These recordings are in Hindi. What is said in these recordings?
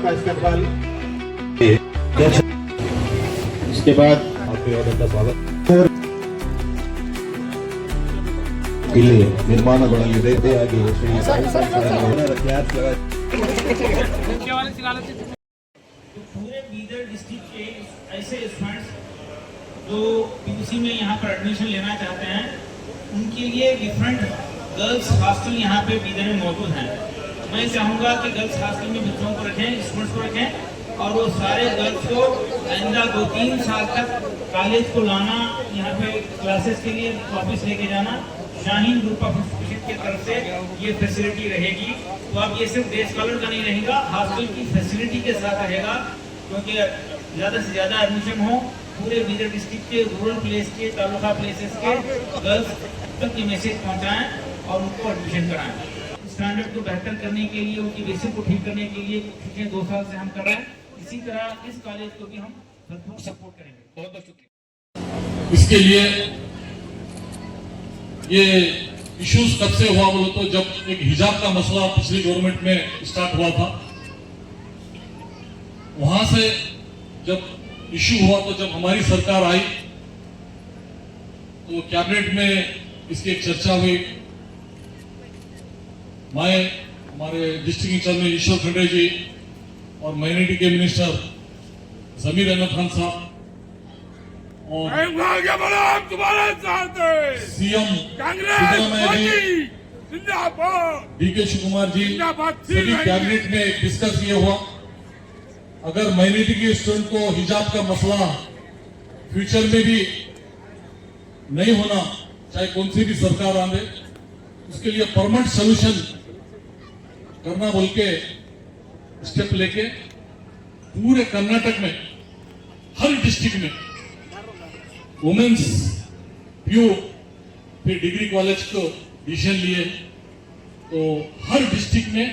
का इस्तेमाल इसके बाद आपके ऑर्डर का स्वागत ಇಲ್ಲಿ ನಿರ್ಮಾಣಗೊಳ್ಳಲಿದೆ ಹಾಗೆ पूरे बीदर डिस्ट्रिक्ट के ऐसे स्टूडेंट्स जो पीयूसी में यहाँ पर एडमिशन लेना चाहते हैं उनके लिए डिफरेंट गर्ल्स हॉस्टल यहाँ पे बीदर में मौजूद हैं। मैं चाहूँगा कि गर्ल्स हॉस्टल में बच्चों को रखें, स्टूडेंट्स को रखें और वो सारे गर्ल्स को आइंदा 2-3 साल तक कॉलेज को लाना, यहाँ पे क्लासेस के लिए वापस लेके जाना शाहीन ग्रुप ऑफ इंस्टीट्यूशन की तरफ से ये फैसिलिटी रहेगी। तो अब ये सिर्फ डे स्कॉलर का नहीं रहेगा, हॉस्टल की फैसिलिटी के साथ रहेगा, क्योंकि ज़्यादा से ज़्यादा एडमिशन हो पूरे बीदर डिस्ट्रिक्ट के रूरल प्लेस के तालुका प्लेसेस के गर्ल्स तक ये मैसेज पहुँचाएँ और उनको एडमिशन कराएँ। स्टैंडर्ड को बेहतर करने के लिए, उनकी बेसिक को ठीक करने के लिए पिछले 2 साल से हम कर रहे हैं। इसी तरह इस कॉलेज को भी हम भरपूर सपोर्ट करेंगे। बहुत बहुत शुक्रिया। इसके लिए ये इश्यूज कब से हुआ बोलो तो जब एक हिजाब का मसला पिछली गवर्नमेंट में स्टार्ट हुआ था, वहां से जब इश्यू हुआ तो जब हमारी सरकार आई तो कैबिनेट में इसकी एक चर्चा हुई। मैं हमारे डिस्ट्रिक्ट इंचार्ज में ईश्वर खंडे जी और माइनॉरिटी के मिनिस्टर जमीर अहमद खान साहब और तुम्हारे साथ सीएम डीके शिव कुमार जी सभी कैबिनेट में डिस्कस ये हुआ, अगर माइनॉरिटी के स्टूडेंट को हिजाब का मसला फ्यूचर में भी नहीं होना, चाहे कौन सी भी सरकार आने, उसके लिए परमानेंट सोल्यूशन करना बोल के स्टेप लेके पूरे कर्नाटक में हर डिस्ट्रिक्ट में वुमेन्स पीयू फिर डिग्री कॉलेज को डिसीजन लिए, तो हर डिस्ट्रिक्ट में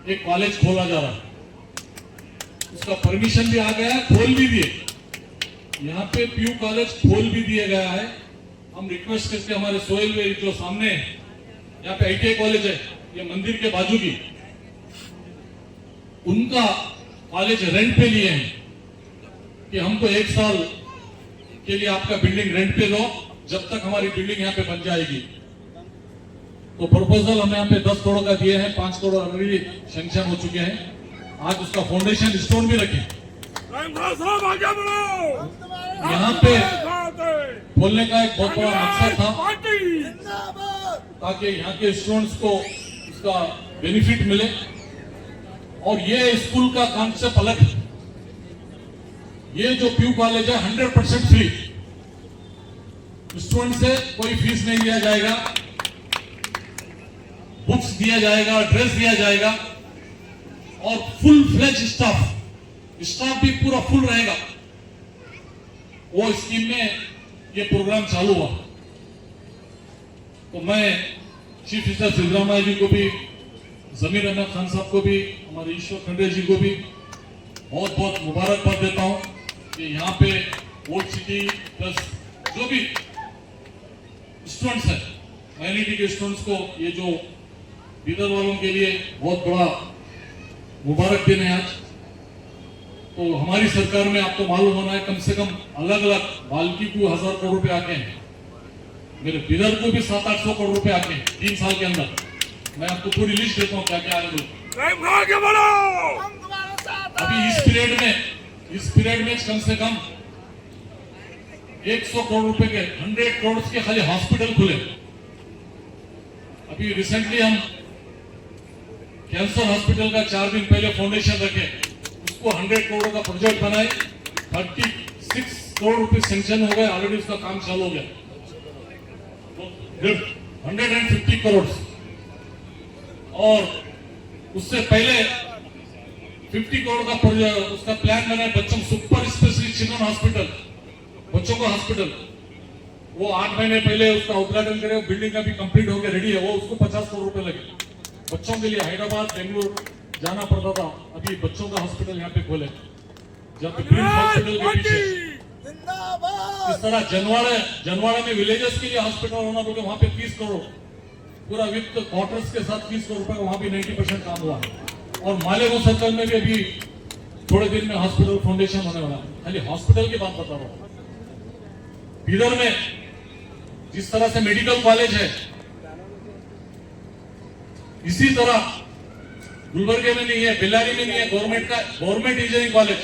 एक कॉलेज खोला जा रहा है। उसका परमिशन भी आ गया है, खोल भी दिए, यहाँ पे पीयू कॉलेज खोल भी दिया गया है। हम रिक्वेस्ट करके हमारे सोहेल वे जो सामने यहाँ पे ITI कॉलेज है, ये मंदिर के बाजू की, उनका कॉलेज रेंट पे लिए हैं कि हमको 1 साल के लिए आपका बिल्डिंग रेंट पे दो जब तक हमारी बिल्डिंग यहाँ पे बन जाएगी। तो प्रपोजल हमने यहाँ पे 10 करोड़ का दिए हैं, 5 करोड़ ऑलरेडी सैंक्शन हो चुके हैं। आज उसका फाउंडेशन स्टोन भी रखे। यहाँ पे खोलने का एक बहुत बड़ा मकसद था ताकि यहाँ के स्टूडेंट्स को उसका बेनिफिट मिले, और ये स्कूल का कॉन्सेप्ट अलग है। ये जो पीयू कॉलेज है 100% फ्री, स्टूडेंट से कोई फीस नहीं लिया जाएगा, बुक्स दिया जाएगा, ड्रेस दिया जाएगा और फुल फ्लेज स्टाफ भी पूरा फुल रहेगा। वो स्कीम में ये प्रोग्राम चालू हुआ। तो मैं चीफ मिनिस्टर सिद्धरामैया जी को भी, जमीर अहमद खान साहब को भी, हमारे ईश्वर खंडे जी को भी बहुत बहुत मुबारकबाद देता हूं कि यहाँ पे ओल्ड सिटी प्लस जो भी स्टूडेंट्स हैं, माइनॉरिटी के स्टूडेंट्स को ये जो बीदर वालों के लिए बहुत बड़ा मुबारक दिन है आज। तो हमारी सरकार में आपको मालूम होना है कम से कम अलग अलग बाल्की को 1000 करोड़ रुपए आके हैं, मेरे बीदर को भी 700-800 करोड़ रुपए आके हैं 3 साल के अंदर। मैं आपको पूरी लिस्ट देता हूँ क्या क्या है। अभी इस पीरियड में कम से कम 100 करोड़ रुपए के 100 करोड़ के खाली हॉस्पिटल खुले। अभी रिसेंटली हम कैंसर हॉस्पिटल का 4 दिन पहले फाउंडेशन रखे, उसको 100 करोड़ का प्रोजेक्ट बनाए, 36 करोड़ रुपए सैंक्शन हो गए, ऑलरेडी उसका काम चालू हो गया। 150 करोड़ और उससे पहले 50 करोड़ का उसका प्लान बना बच्चों सुपर स्पेशलिस्ट चिल्ड्रन हॉस्पिटल, बच्चों का हॉस्पिटल, वो 8 महीने पहले उसका उद्घाटन करे, बिल्डिंग का भी कंप्लीट होकर रेडी है। वो उसको 50 करोड़ रुपए लगे। बच्चों के लिए हैदराबाद बेंगलुरु जाना पड़ता था, अभी बच्चों का हॉस्पिटल यहाँ पे खोले, जहाँ पे हॉस्पिटल के पीछे इस तरह जनवाड़ा में विलेजेस के लिए हॉस्पिटल होना बोले वहां पे 30 करोड़ पूरा वित्त क्वार्टर्स के साथ 30 करोड़ रुपए का वहां भी 90% काम हुआ। और मालेगांव सर्कल में भी अभी थोड़े दिन में हॉस्पिटल फाउंडेशन होने वाला है। खाली हॉस्पिटल की बात बता रहा हूं। बीदर में जिस तरह से मेडिकल कॉलेज है, इसी तरह गुलबर्गे में नहीं है, बेल्लारी में नहीं है गवर्नमेंट इंजीनियरिंग कॉलेज।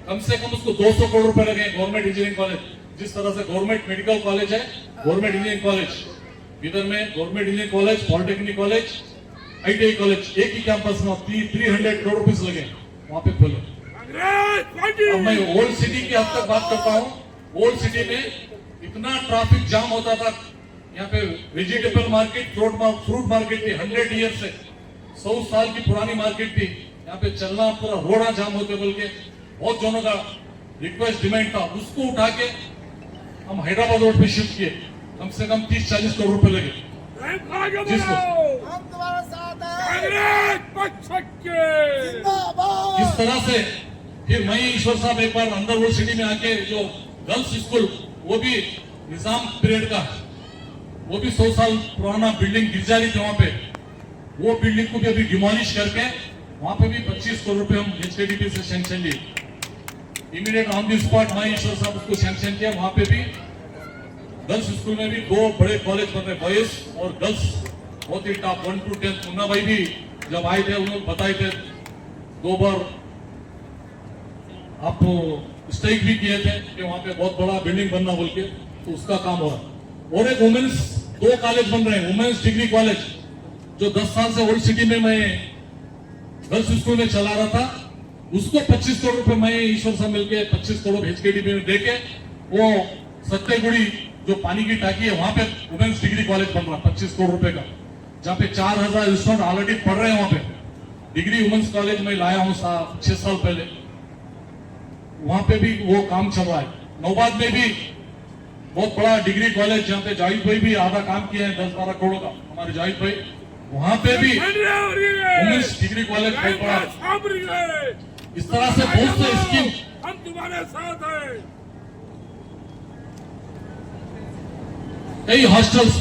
कम से कम उसको 200 करोड़ रुपए लगे गवर्नमेंट इंजीनियरिंग कॉलेज। जिस तरह से गवर्नमेंट मेडिकल कॉलेज है, गवर्नमेंट इंजीनियरिंग कॉलेज बीदर में, government engineering college, polytechnic college, ITI college, एक ही कैंपस में 300 करोड़ रुपए लगे वहां पे खोले। अब मैं ओल्ड सिटी की हद तक बात करता हूं। ओल्ड सिटी में इतना ट्रैफिक जाम होता था, यहाँ पे वेजिटेबल मार्केट, फ्रूट मार्केट थी 100 ईयर से, 100 साल की पुरानी मार्केट थी। यहाँ पे चलना पूरा रोड़ा जाम होते बोल के बहुत जनों का रिक्वेस्ट डिमांड था। उसको उठा के हम हैदराबाद रोड पे शिफ्ट किए। कम से कम 30-40 करोड़ रुपए लगे। जिसको हम तुम्हारे साथ हैं। कांग्रेस पक्ष के जिंदाबाद। इस तरह से फिर मैं ईश्वर साहब एक बार अंदर वो सिटी में आके जो गर्ल्स स्कूल, वो भी निजाम पीरियड का, वो भी 100 साल पुराना बिल्डिंग गिर जा रही थी वहां पे, वो बिल्डिंग को भी अभी डिमोलिश करके वहां पे भी 25 करोड़ रुपए हम HKDP से सैंक्शन लिए। इमीडिएट ऑन द स्पॉट मैं ईश्वर साहब उसको सैंक्शन किया। वहां पे भी गर्ल्स स्कूल में भी 2 बड़े कॉलेज बन रहे, बॉयज और गर्ल्स, बहुत ही टॉप 1 to 10। मुन्ना भाई भी जब आए थे उन्होंने बताए थे, 2 बार आप स्ट्राइक भी किए थे कि वहां पे बहुत बड़ा बिल्डिंग बनना बोल के, तो उसका काम हो रहा। और एक वुमेन्स 2 कॉलेज बन रहे हैं, वुमेन्स डिग्री कॉलेज, जो 10 साल से ओल्ड सिटी में मैं गर्ल्स स्कूल में चला रहा था, उसको 25 करोड़ रुपए मैं ईश्वर से मिलके 25 करोड़ HKDP में देके, वो सत्तेगुड़ी जो पानी की टाकी है वहां पे वुमेन्स डिग्री कॉलेज बन रहा 25 करोड़ रुपए का, जहां पे 4000 स्टूडेंट ऑलरेडी पढ़ रहे हैं। वहां पे डिग्री वुमेन्स कॉलेज में लाया हूं 6 साल पहले, वहां पे भी वो काम चल रहा है। नौबाद में भी बहुत बड़ा डिग्री कॉलेज, जहां पे जाहिद भाई भी आधा काम किया है 10-12 करोड़ का, हमारे जाहिद भाई, वहां पे भी वुमेन्स डिग्री कॉलेज बहुत बड़ा। इस तरह से बहुत से स्कीम हम तुम्हारे साथ हैं। कई हॉस्टल्स,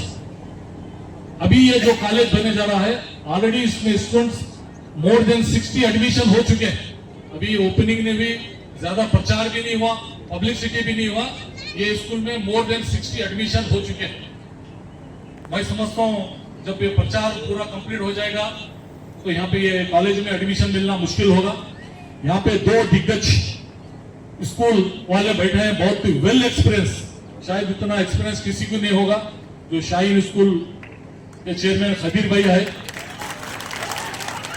अभी ये जो कॉलेज बने जा रहा है, ऑलरेडी इसमें स्टूडेंट्स मोर देन 60 एडमिशन हो चुके हैं। अभी ओपनिंग ने भी ज्यादा प्रचार भी नहीं हुआ, पब्लिसिटी भी नहीं हुआ, ये स्कूल में मोर देन 60 एडमिशन हो चुके हैं। मैं समझता हूं जब ये प्रचार पूरा कंप्लीट हो जाएगा तो यहाँ पे ये कॉलेज में एडमिशन मिलना मुश्किल होगा। यहाँ पे 2 दिग्गज स्कूल वाले बैठे हैं, बहुत ही वेल एक्सपीरियंस, शायद इतना एक्सपीरियंस किसी को नहीं होगा, जो शाहीन स्कूल के चेयरमैन खदीर भाई है,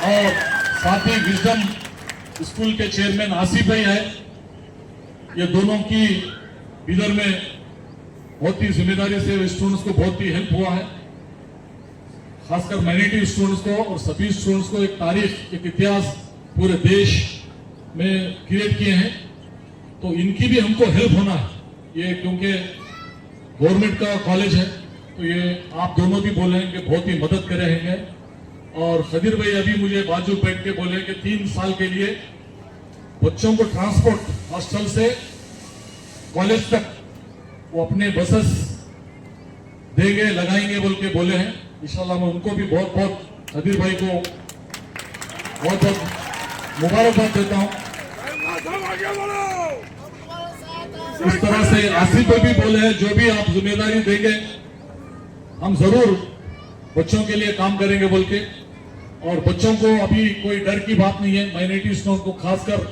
और साथ ही विजडम स्कूल के चेयरमैन आसिफ भाई है। ये दोनों की बीदर में बहुत ही जिम्मेदारी से स्टूडेंट्स को बहुत ही हेल्प हुआ है, खासकर माइनॉरिटी स्टूडेंट्स को और सभी स्टूडेंट्स को एक तारीख, एक इतिहास पूरे देश में क्रिएट किए हैं। तो इनकी भी हमको हेल्प होना है, ये क्योंकि गवर्नमेंट का कॉलेज है, तो ये आप दोनों भी बोले हैं कि बहुत ही मदद कर रहे हैं। और खदीर भाई अभी मुझे बाजू बैठ के बोले कि 3 साल के लिए बच्चों को ट्रांसपोर्ट हॉस्टल से कॉलेज तक वो अपने बसेस देंगे, लगाएंगे बोल के बोले हैं। इंशाल्लाह मैं उनको भी बहुत बहुत, खदीर भाई को बहुत बहुत मुबारकबाद देता हूं। आगे बढ़ो। हम तुम्हारे साथ हैं। इस तरह से आसिफ भाई भी बोले हैं, जो भी आप जिम्मेदारी देंगे हम जरूर बच्चों के लिए काम करेंगे बोल के। और बच्चों को अभी कोई डर की बात नहीं है, माइनॉरिटी स्टूडेंट को खासकर।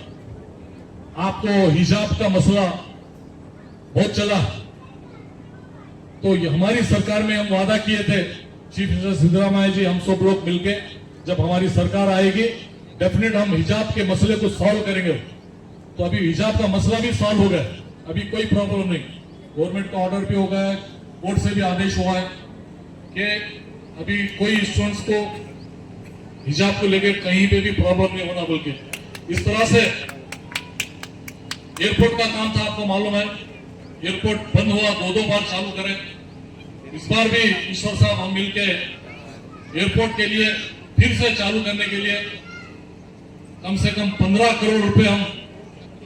आपको हिजाब का मसला बहुत चला, तो ये हमारी सरकार में हम वादा किए थे, चीफ मिनिस्टर सिद्धरामैया जी, हम सब लोग मिलके, जब हमारी सरकार आएगी डेफिनेट हम हिजाब के मसले को सॉल्व करेंगे। तो अभी हिजाब का मसला भी सॉल्व हो गया, अभी कोई प्रॉब्लम नहीं। गवर्नमेंट का ऑर्डर भी हो गया है, कोर्ट से भी आदेश हुआ है कि अभी कोई स्टूडेंट्स को हिजाब को लेकर कहीं पे भी प्रॉब्लम नहीं होना बोल के। इस तरह से एयरपोर्ट का काम था, आपको मालूम है, एयरपोर्ट बंद हुआ, 2 बार चालू करें। इस बार भी ईश्वर साहब हम मिलके एयरपोर्ट के लिए फिर से चालू करने के लिए कम से कम 15 करोड़ रुपए हम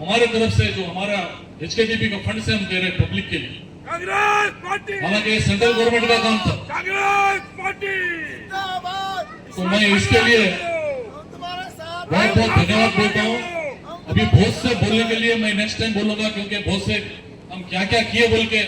हमारे तरफ से, जो हमारा HKDP का फंड से हम दे रहे हैं पब्लिक के लिए। कांग्रेस पार्टी हालांकि ये सेंट्रल गवर्नमेंट का काम था, कांग्रेस पार्टी जिंदाबाद तो मैं इसके लिए हम तुम्हारे साथ बहुत बहुत धन्यवाद देता हूँ। अभी बहुत से बोलने के लिए मैं नेक्स्ट टाइम बोलूंगा, क्योंकि बहुत से हम क्या क्या किए बोल के